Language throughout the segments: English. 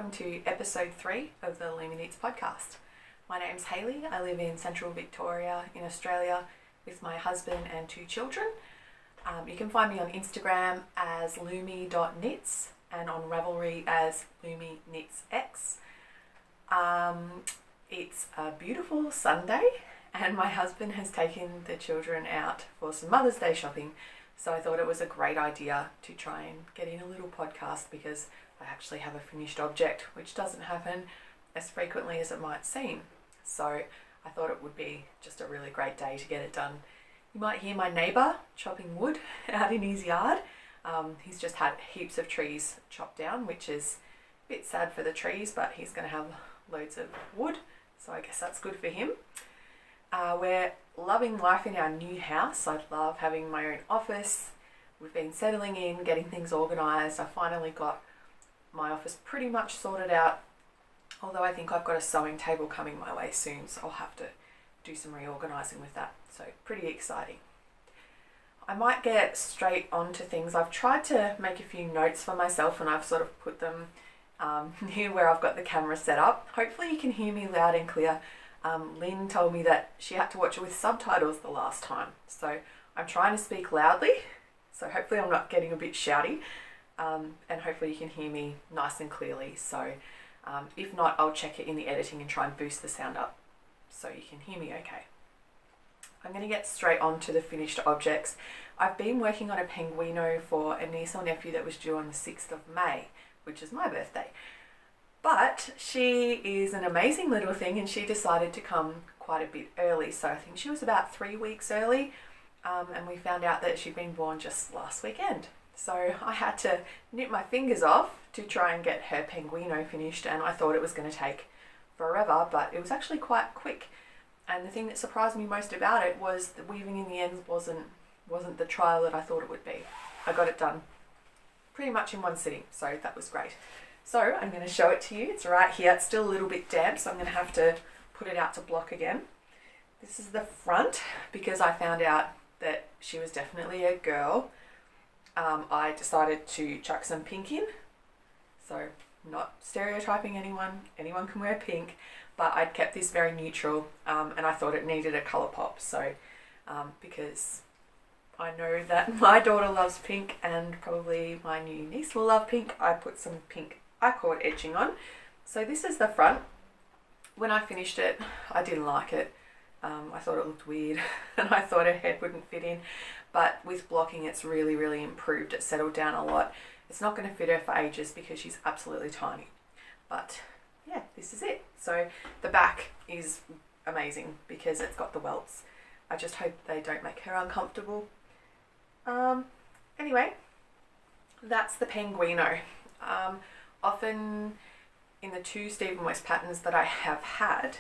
welcome to episode 3 of the Lumi Knits podcast. My name's Hayley. I live in central Victoria in Australia with my husband and 2 children. You can find me on Instagram as lumi.knits and on Ravelry as Lumi Knits X. It's a beautiful Sunday and my husband has taken the children out for some Mother's Day shopping, so I thought it was a great idea to try and get in a little podcast because I actually have a finished object, which doesn't happen as frequently as it might seem. So I thought it would be just a really great day to get it done. You might hear my neighbour chopping wood out in his yard. He's just had heaps of trees chopped down, which is a bit sad for the trees, but he's going to have loads of wood, so I guess that's good for him. We're loving life in our new house. I love having my own office. We've been settling in, getting things organised. I finally got my office pretty much sorted out, although I think I've got a sewing table coming my way soon, so I'll have to do some reorganising with that. So pretty exciting. I might get straight onto things. I've tried to make a few notes for myself and I've sort of put them near where I've got the camera set up. Hopefully you can hear me loud and clear. Lynn told me that she had to watch it with subtitles the last time, so I'm trying to speak loudly, so hopefully I'm not getting a bit shouty, and hopefully you can hear me nice and clearly. So if not, I'll check it in the editing and try and boost the sound up so you can hear me okay. I'm going to get straight on to the finished objects. I've been working on a Pengweeno for a niece or nephew that was due on the 6th of May, which is my birthday. But she is an amazing little thing and she decided to come quite a bit early. So I think she was about 3 weeks early, and we found out that she'd been born just last weekend. So I had to knit my fingers off to try and get her Pengweeno finished, and I thought it was going to take forever, but it was actually quite quick. And the thing that surprised me most about it was the weaving in the end wasn't the trial that I thought it would be. I got it done pretty much in one sitting, so that was great. So I'm going to show it to you. It's right here. It's still a little bit damp, so I'm going to have to put it out to block again. This is the front because I found out that she was definitely a girl. I decided to chuck some pink in. So not stereotyping anyone. Anyone can wear pink, but I'd kept this very neutral, and I thought it needed a colour pop. So because I know that my daughter loves pink and probably my new niece will love pink, I put some pink I-cord edging on. So this is the front. When I finished it, I didn't like it. I thought it looked weird and I thought her head wouldn't fit in, but with blocking it's really improved. It settled down a lot. It's not going to fit her for ages because she's absolutely tiny, but yeah, this is it. So the back is amazing because it's got the welts. I just hope they don't make her uncomfortable. Anyway, that's the Pengweeno. Often in the 2 Stephen West patterns that I have had,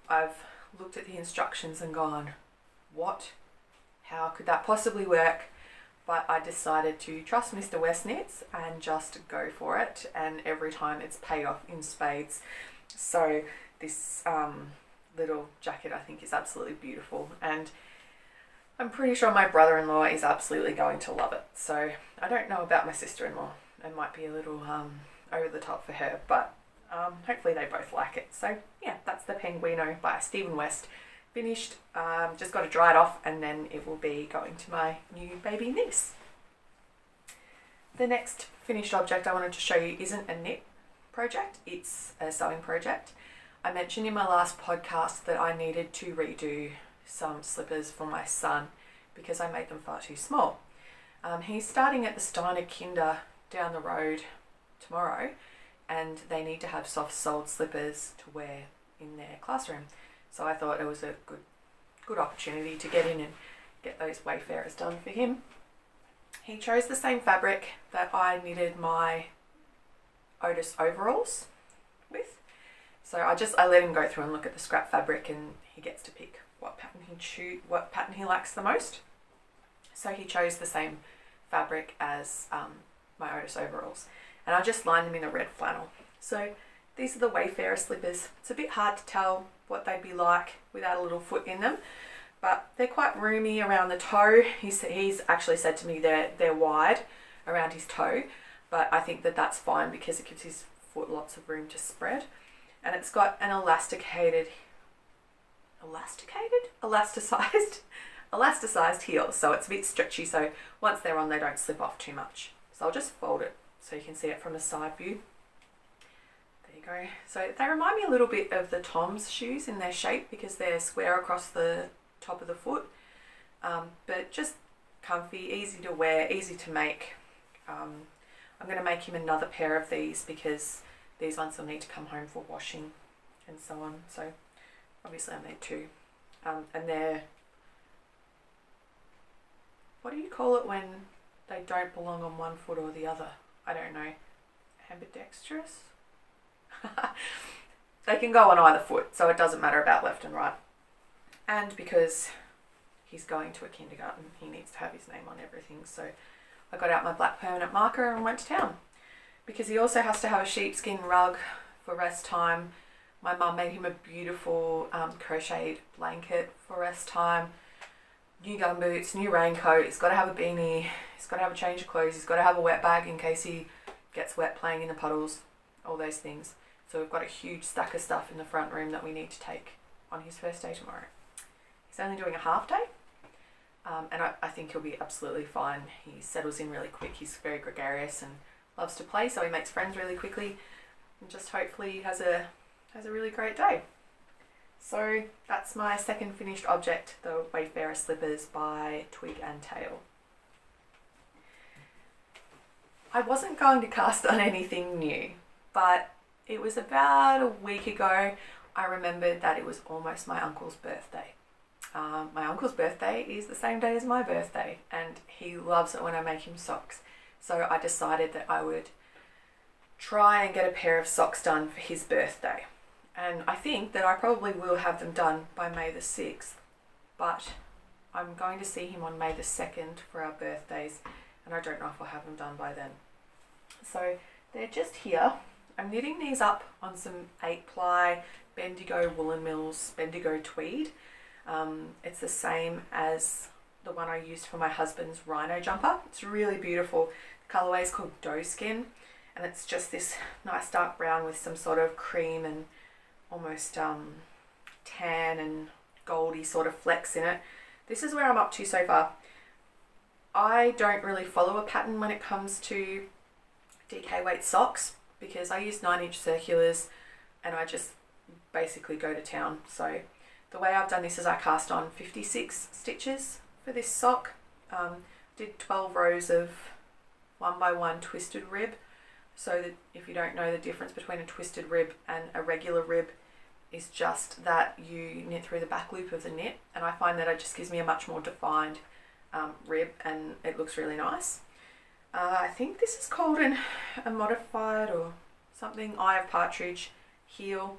I've looked at the instructions and gone, what? How could that possibly work? But I decided to trust Mr. West Knits and just go for it, and every time it's paid off in spades. So this little jacket I think is absolutely beautiful, and I'm pretty sure my brother-in-law is absolutely going to love it. So I don't know about my sister-in-law. It might be a little over the top for her, but hopefully they both like it. So yeah, that's the Pengweeno by Stephen West. Finished. Just got to dry it off and then it will be going to my new baby niece. The next finished object I wanted to show you isn't a knit project, it's a sewing project. I mentioned in my last podcast that I needed to redo some slippers for my son because I made them far too small. He's starting at the Steiner Kinder down the road tomorrow, and they need to have soft-soled slippers to wear in their classroom. So I thought it was a good opportunity to get in and get those Wayfarers done for him. He chose the same fabric that I knitted my Otis overalls with. So I let him go through and look at the scrap fabric, and he gets to pick what pattern he likes the most. So he chose the same fabric as my Otis overalls, and I just lined them in a red flannel. So these are the Wayfarer slippers. It's a bit hard to tell what they'd be like without a little foot in them, but they're quite roomy around the toe. He's actually said to me they're wide around his toe, but I think that that's fine because it gives his foot, lots of room to spread. And it's got an elasticized heel, so it's a bit stretchy, so once they're on they don't slip off too much. So I'll just fold it so you can see it from a side view. There you go. So they remind me a little bit of the Tom's shoes in their shape because they're square across the top of the foot, but just comfy, easy to wear, easy to make. I'm going to make him another pair of these because these ones will need to come home for washing and so on, so obviously I need two. And they're, what do you call it when they don't belong on one foot or the other? I don't know. Ambidextrous? They can go on either foot, so it doesn't matter about left and right. And because he's going to a kindergarten, he needs to have his name on everything, so I got out my black permanent marker and went to town. Because he also has to have a sheepskin rug for rest time. My mum made him a beautiful crocheted blanket for rest time. New gumboots, new raincoat, he's got to have a beanie, he's got to have a change of clothes, he's got to have a wet bag in case he gets wet playing in the puddles, all those things. So we've got a huge stack of stuff in the front room that we need to take on his first day tomorrow. He's only doing a half day, and I think he'll be absolutely fine. He settles in really quick, he's very gregarious and loves to play, so he makes friends really quickly, and just hopefully has a really great day. So that's my second finished object, the Wayfarer Slippers by Twig and Tail. I wasn't going to cast on anything new, but it was about a week ago I remembered that it was almost my uncle's birthday. My uncle's birthday is the same day as my birthday, and he loves it when I make him socks. So I decided that I would try and get a pair of socks done for his birthday. And I think that I probably will have them done by May the 6th, but I'm going to see him on May the 2nd for our birthdays, and I don't know if I'll have them done by then. So they're just here. I'm knitting these up on some 8-ply Bendigo Woolen Mills Bendigo Tweed. It's the same as the one I used for my husband's rhino jumper. It's really beautiful. The colourway is called Doe Skin, and it's just this nice dark brown with some sort of cream and almost tan and goldy sort of flecks in it. This is where I'm up to so far. I don't really follow a pattern when it comes to DK weight socks because I use 9-inch circulars and I just basically go to town. So the way I've done this is I cast on 56 stitches for this sock. Did 12 rows of 1x1 twisted rib. So that if you don't know, the difference between a twisted rib and a regular rib is just that you knit through the back loop of the knit, and I find that it just gives me a much more defined rib, and it looks really nice. I think this is called a modified or something Eye of Partridge Heel.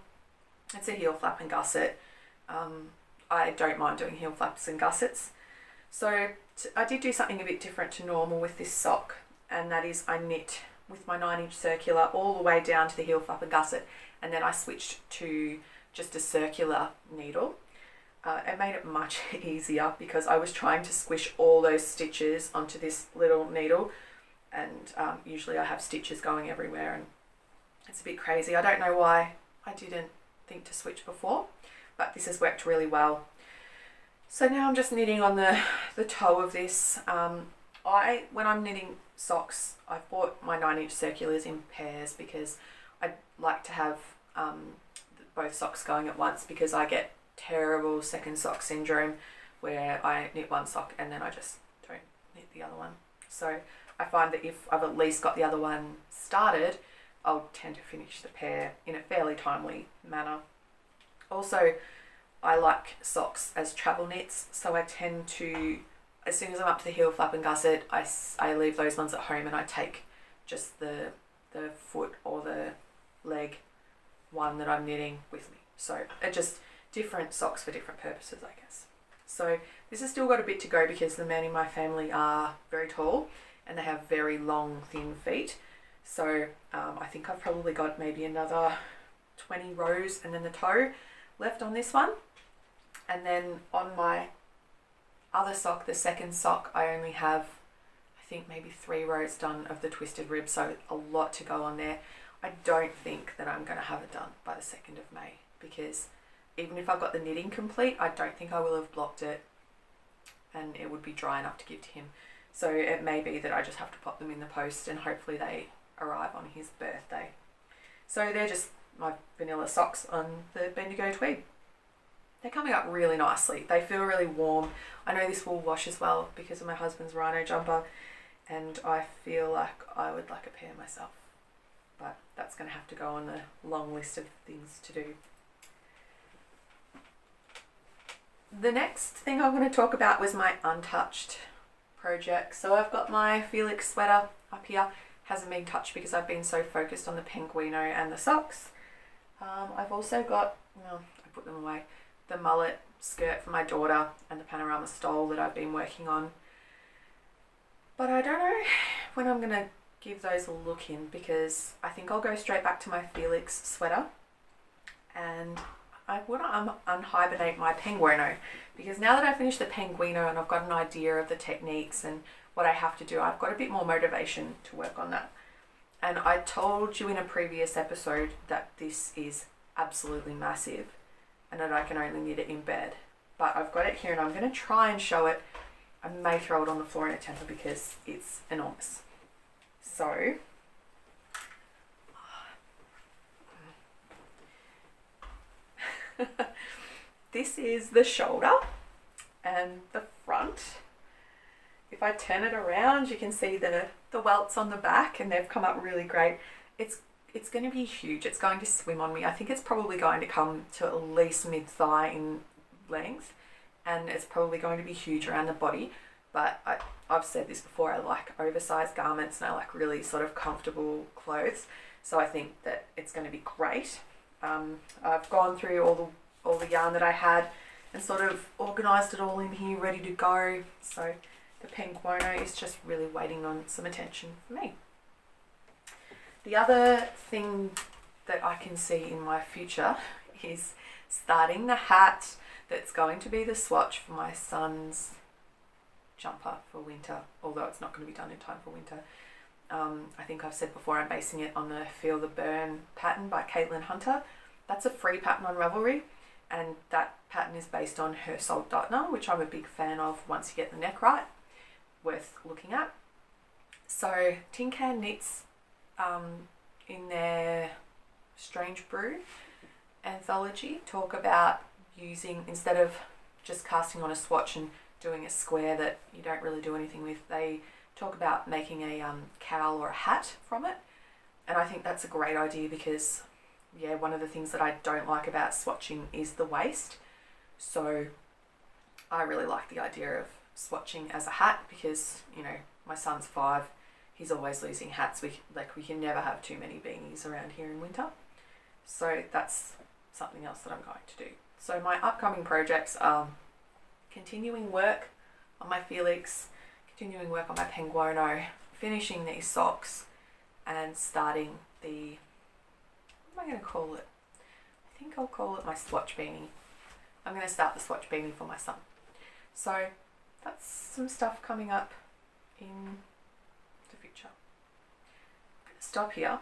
It's a heel flap and gusset. I don't mind doing heel flaps and gussets. So I did do something a bit different to normal with this sock, and that is I knit with my 9-inch circular all the way down to the heel flap and gusset, and then I switched to just a circular needle. It made it much easier because I was trying to squish all those stitches onto this little needle, and usually I have stitches going everywhere and it's a bit crazy. I don't know why I didn't think to switch before, but this has worked really well. So now I'm just knitting on the toe of this. When I'm knitting socks, I bought my 9-inch circulars in pairs because I like to have both socks going at once, because I get terrible second sock syndrome where I knit one sock and then I just don't knit the other one. So I find that if I've at least got the other one started, I'll tend to finish the pair in a fairly timely manner. Also, I like socks as travel knits, so I tend to, as soon as I'm up to the heel flap and gusset, I leave those ones at home and I take just the foot or the leg one that I'm knitting with me. So it just different socks for different purposes, I guess. So this has still got a bit to go because the men in my family are very tall and they have very long, thin feet. So I think I've probably got maybe another 20 rows and then the toe left on this one. And then on my other sock, the second sock, I only have, I think maybe 3 rows done of the twisted rib, so a lot to go on there. I don't think that I'm going to have it done by the 2nd of May, because even if I've got the knitting complete, I don't think I will have blocked it and it would be dry enough to give to him. So it may be that I just have to pop them in the post and hopefully they arrive on his birthday. So they're just my vanilla socks on the Bendigo Twig. They're coming up really nicely. They feel really warm. I know this will wash as well because of my husband's rhino jumper, and I feel like I would like a pair myself. But that's going to have to go on the long list of things to do. The next thing I want to talk about was my untouched project. So I've got my Felix sweater up here. Hasn't been touched because I've been so focused on the Pengweeno and the socks. I've also got, well, I put them away, the Mullet skirt for my daughter and the Panorama stole that I've been working on. But I don't know when I'm going to give those a look in, because I think I'll go straight back to my Felix sweater and I want to unhibernate my Pengweeno, because now that I've finished the Pengweeno and I've got an idea of the techniques and what I have to do, I've got a bit more motivation to work on that. And I told you in a previous episode that this is absolutely massive and that I can only knit it in bed. But I've got it here and I'm going to try and show it. I may throw it on the floor in a temper because it's enormous. So, this is the shoulder and the front. If I turn it around, you can see the welts on the back, and they've come up really great. It's going to be huge. It's going to swim on me. I think it's probably going to come to at least mid-thigh in length, and it's probably going to be huge around the body. But I've said this before, I like oversized garments and I like really sort of comfortable clothes. So I think that it's going to be great. I've gone through all the yarn that I had and sort of organised it all in here, ready to go. So the Pengweeno is just really waiting on some attention for me. The other thing that I can see in my future is starting the hat that's going to be the swatch for my son's jumper for winter, although it's not going to be done in time for winter. I think I've said before, I'm basing it on the Feel the Bern pattern by Caitlin Hunter. That's a free pattern on Ravelry, and that pattern is based on her Soldotna, which I'm a big fan of once you get the neck right. Worth looking at. So Tin Can Knits, in their Strange Brew anthology, talk about using, instead of just casting on a swatch and doing a square that you don't really do anything with, they talk about making a cowl or a hat from it. And I think that's a great idea because, yeah, one of the things that I don't like about swatching is the waste. So I really like the idea of swatching as a hat because, you know, my son's 5, he's always losing hats. We can never have too many beanies around here in winter. So that's something else that I'm going to do. So my upcoming projects are continuing work on my Felix, continuing work on my Pengweeno, finishing these socks, and starting the, what am I going to call it? I think I'll call it my swatch beanie. I'm going to start the swatch beanie for my son. So that's some stuff coming up in the future. I'm going to stop here.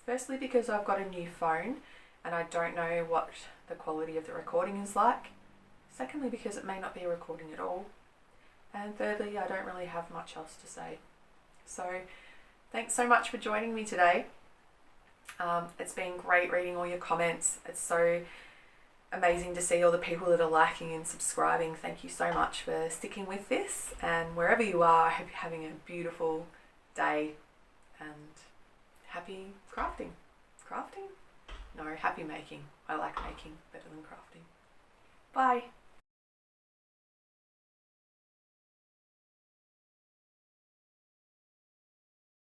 Firstly, because I've got a new phone and I don't know what the quality of the recording is like. Secondly, because it may not be a recording at all. And thirdly, I don't really have much else to say. So thanks so much for joining me today. It's been great reading all your comments. It's so amazing to see all the people that are liking and subscribing. Thank you so much for sticking with this. And wherever you are, I hope you're having a beautiful day and happy crafting. Crafting? No, happy making. I like making better than crafting. Bye.